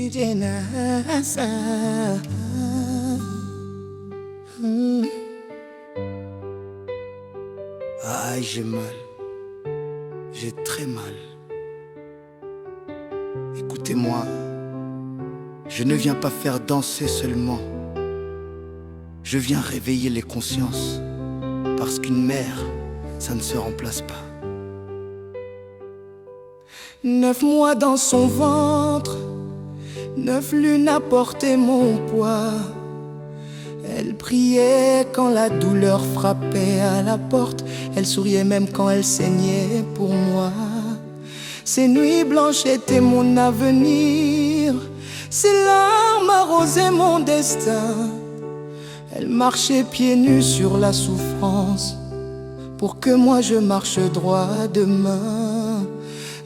DJ Nasa. Ah, j'ai mal. J'ai très mal. Écoutez-moi, je ne viens pas faire danser seulement. Je viens réveiller les consciences. Parce qu'une mère, ça ne se remplace pas. 9 mois dans son ventre, 9 lunes à porter mon poids. Elle priait quand la douleur frappait à la porte. Elle souriait même quand elle saignait pour moi. Ces nuits blanches étaient mon avenir. Ses larmes arrosaient mon destin. Elle marchait pieds nus sur la souffrance pour que moi je marche droit demain.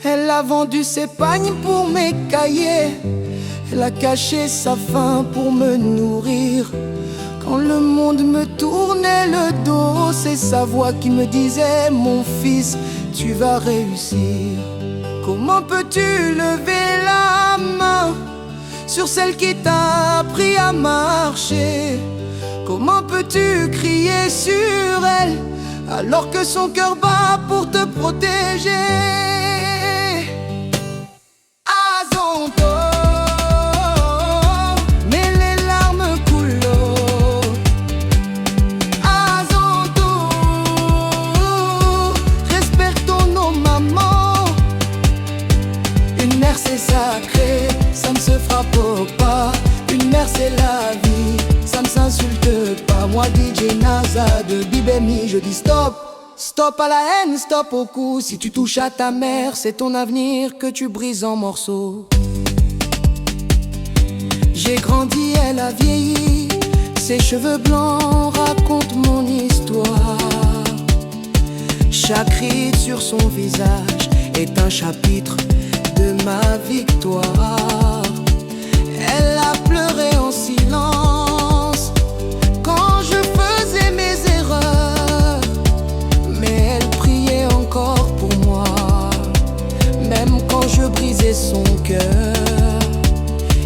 Elle a vendu ses pagnes pour mes cahiers. Elle a caché sa faim pour me nourrir. Quand le monde me tournait le dos, c'est sa voix qui me disait: mon fils, tu vas réussir. Comment peux-tu lever la main sur celle qui t'a appris à marcher? Comment peux-tu crier sur elle alors que son cœur bat pour te protéger? C'est sacré, ça ne se frappe pas. Une mère c'est la vie, ça ne s'insulte pas. Moi DJ Nasa de Bibemi, je dis stop. Stop à la haine, stop au coup. Si tu touches à ta mère, c'est ton avenir que tu brises en morceaux. J'ai grandi, elle a vieilli. Ses cheveux blancs racontent mon histoire. Chaque ride sur son visage est un chapitre de ma victoire. Elle a pleuré en silence quand je faisais mes erreurs, mais elle priait encore pour moi, même quand je brisais son cœur.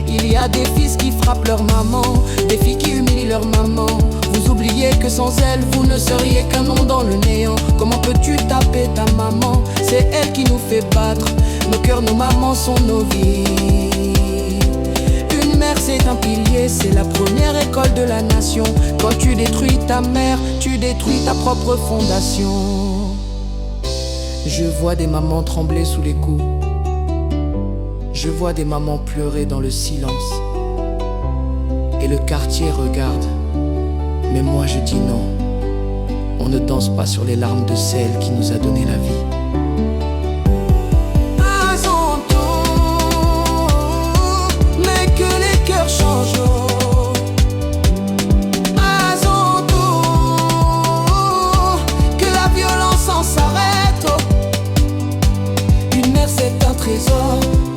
Il y a des fils qui frappent leur maman, des filles qui humilient leur maman. Vous oubliez que sans elle, vous ne seriez qu'un nom dans le néant. Comment peux-tu taper ta maman? C'est elle qui nous fait battre. Nos cœurs, nos mamans sont nos vies. Une mère c'est un pilier, c'est la première école de la nation. Quand tu détruis ta mère, tu détruis ta propre fondation. Je vois des mamans trembler sous les coups. Je vois des mamans pleurer dans le silence. Et le quartier regarde. Mais moi je dis non. On ne danse pas sur les larmes de celle qui nous a donné la vie.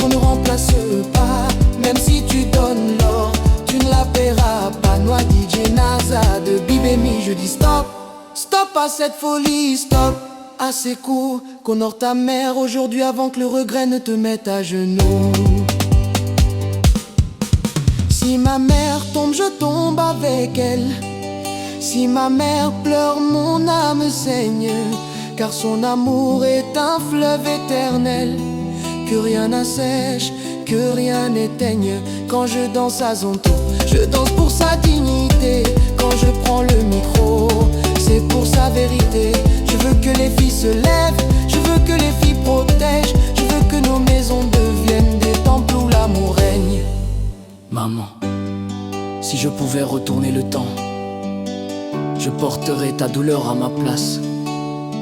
On ne remplace pas, même si tu donnes l'or, tu ne la paieras pas. Moi DJ Nasa de Bibemi, je dis stop. Stop à cette folie, stop à ces coups qu'honore ta mère aujourd'hui avant que le regret ne te mette à genoux. Si ma mère tombe, je tombe avec elle. Si ma mère pleure, mon âme saigne, car son amour est un fleuve éternel que rien n'assèche, que rien n'éteigne. Quand je danse à Zonto, je danse pour sa dignité. Quand je prends le micro, c'est pour sa vérité. Je veux que les filles se lèvent, je veux que les filles protègent. Je veux que nos maisons deviennent des temples où l'amour règne. Maman, si je pouvais retourner le temps, je porterais ta douleur à ma place.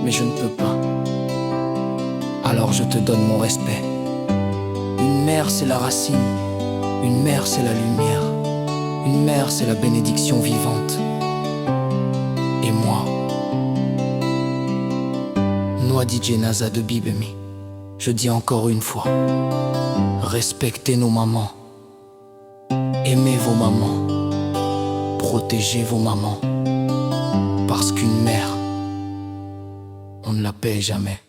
Mais je ne peux pas, alors je te donne mon respect. Une mère c'est la racine, une mère c'est la lumière, une mère c'est la bénédiction vivante. Et moi DJ Nasa de Bibemi, je dis encore une fois, respectez nos mamans, aimez vos mamans, protégez vos mamans, parce qu'une mère, on ne la paie jamais.